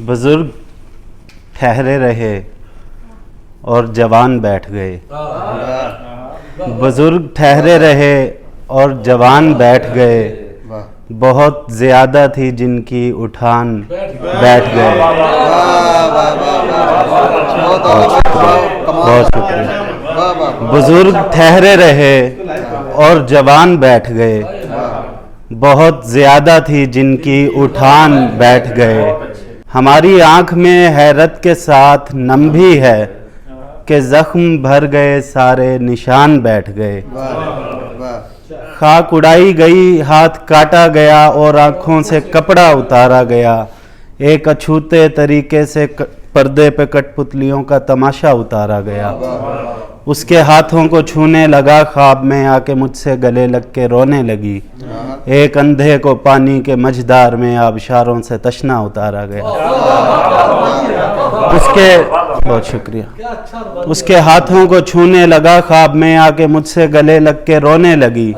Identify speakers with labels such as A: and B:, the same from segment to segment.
A: बुजुर्ग ठहरे रहे और जवान बैठ गए। बुजुर्ग ठहरे रहे और जवान बैठ गए, बहुत ज़्यादा थी जिनकी उठान बैठ गए। बहुत शुक्रिया। बुजुर्ग ठहरे रहे और जवान बैठ गए, बहुत ज़्यादा थी जिनकी उठान बैठ गए। हमारी आँख में हैरत के साथ नम भी है कि ज़ख्म भर गए सारे निशान बैठ गए। खाक उड़ाई गई, हाथ काटा गया और आँखों से कपड़ा उतारा गया। एक अछूते तरीके से पर्दे पे कठपुतलियों का तमाशा उतारा गया। उसके हाथों को छूने लगा, ख्वाब में आके मुझसे गले लग के रोने लगी। एक अंधे को पानी के मझधार में आबशारों से तशना उतारा गया। बहुत शुक्रिया। उसके हाथों को छूने लगा, ख्वाब में आके मुझसे गले लग के रोने लगी।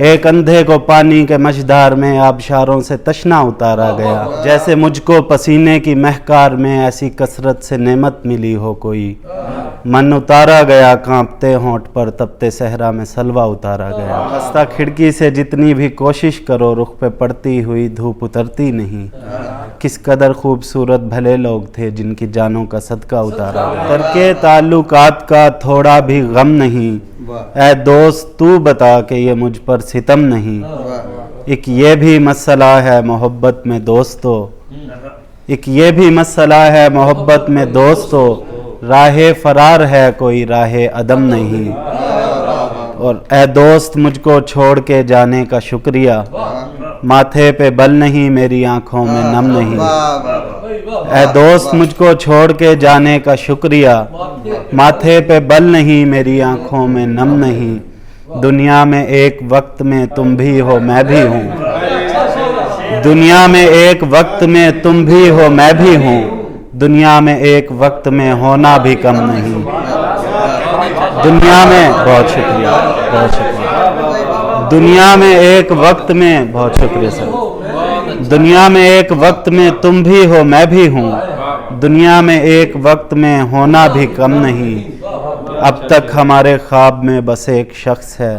A: एक अंधे को पानी के मझधार में आबशारों से तशना उतारा गया। जैसे मुझको पसीने की महकार में ऐसी कसरत से नेमत मिली हो कोई। मन उतारा गया कांपते होंठ पर, तपते सहरा में सलवा उतारा गया। रास्ता खिड़की से जितनी भी कोशिश करो, रुख पे पड़ती हुई धूप उतरती नहीं। किस कदर खूबसूरत भले लोग थे जिनकी जानों का सदका उतारा गया। तरके ताल्लुकात का थोड़ा भी गम नहीं, ऐ दोस्त तू बता के ये मुझ पर सितम नहीं। एक ये भी मसला है मोहब्बत में दोस्तों, एक ये भी मसला है मोहब्बत में दोस्तों, राहे फरार है कोई राहे अदम नहीं। और ऐ दोस्त मुझको छोड़ के जाने का शुक्रिया, माथे पे बल नहीं मेरी आंखों में नम नहीं। ऐ दोस्त मुझको छोड़ के जाने का शुक्रिया, माथे पे बल नहीं मेरी आंखों में नम नहीं। दुनिया में एक वक्त में तुम भी हो मैं भी हूँ, दुनिया में एक वक्त में तुम भी हो मैं भी हूँ, दुनिया में एक वक्त में होना भी कम नहीं। दुनिया में बहुत शुक्रिया, बहुत शुक्रिया। दुनिया में एक वक्त में, बहुत शुक्रिया सर। दुनिया में एक वक्त में तुम भी हो मैं भी हूँ, दुनिया में एक वक्त में होना भी कम नहीं। अब तक हमारे ख्वाब में बस एक शख्स है,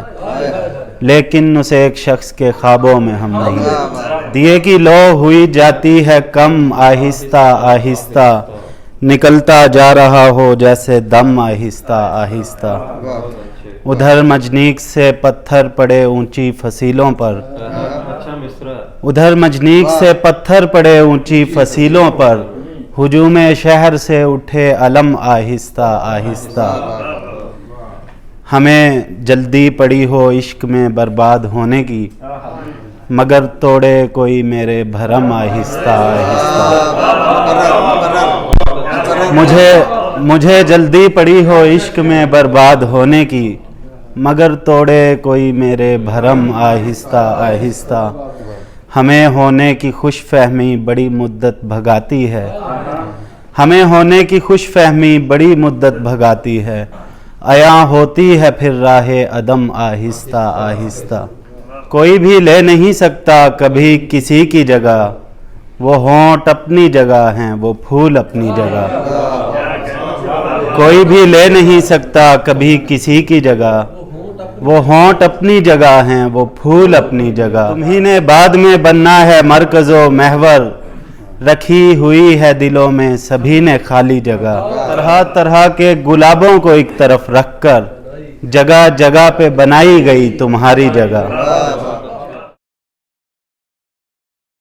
A: लेकिन उस एक शख्स के ख्वाबों में हम नहीं। दिए की लो हुई जाती है कम, आहिस्ता आहिस्ता निकलता जा रहा हो जैसे दम, आहिस्ता आहिस्ता। उधर मजनीक से पत्थर पड़े ऊंची फसीलों पर, उधर मजनीक से पत्थर पड़े ऊंची फसीलों पर, हुजूम शहर से उठे अलम, आहिस्ता आहिस्ता। हमें जल्दी पड़ी हो इश्क में बर्बाद होने की, मगर तोड़े कोई मेरे भरम, आहिस्ता आहिस्ता। मुझे जल्दी पड़ी हो इश्क में बर्बाद होने की, मगर तोड़े कोई मेरे भरम, आहिस्ता आहिस्ता। हमें होने की खुश फहमी बड़ी मुद्दत भगाती है, हमें होने की खुश फहमी बड़ी मुद्दत भगाती है। आया होती है फिर राहे अदम, आहिस्ता आहिस्ता। कोई भी ले नहीं सकता कभी किसी की जगह, वो होंठ अपनी जगह हैं वो फूल अपनी जगह। कोई भी ले नहीं सकता कभी किसी की जगह, वो होंठ अपनी जगह हैं वो फूल अपनी जगह। तुम्ही ने बाद में बनना है मरकज़ो महवर, रखी हुई है दिलों में सभी ने खाली जगह। तरह तरह के गुलाबों को एक तरफ रखकर, जगह जगह पे बनाई गई तुम्हारी जगह।